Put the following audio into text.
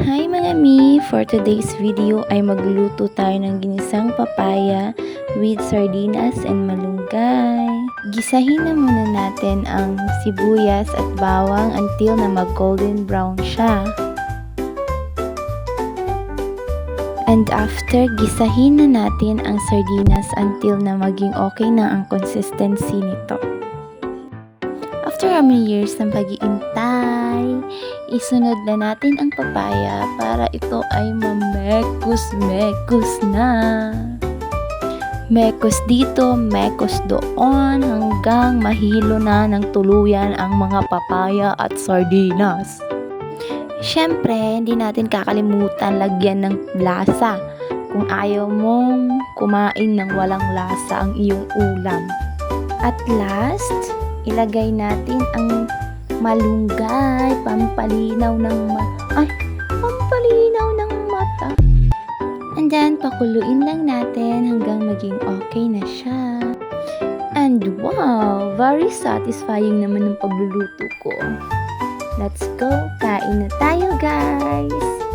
Hi mga mi! For today's video ay magluto tayo ng ginisang papaya with sardinas and malunggay. Gisahin na muna natin ang sibuyas at bawang until na mag-golden brown siya. And after, gisahin na natin ang sardinas until na maging okay na ang consistency nito. After how many years ng pag-iintay, isunod na natin ang papaya para ito ay mamekos-mekos na. Mekos dito, mekos doon, hanggang mahilo na ng tuluyan ang mga papaya at sardinas. Siyempre, hindi natin kakalimutan lagyan ng lasa kung ayaw mong kumain ng walang lasa ang iyong ulam. At last, ilagay natin ang malunggay, pampalinaw ng mata. And then, pakuluin lang natin hanggang maging okay na siya. And wow, very satisfying naman ng pagluluto ko. Let's go, kain na tayo guys!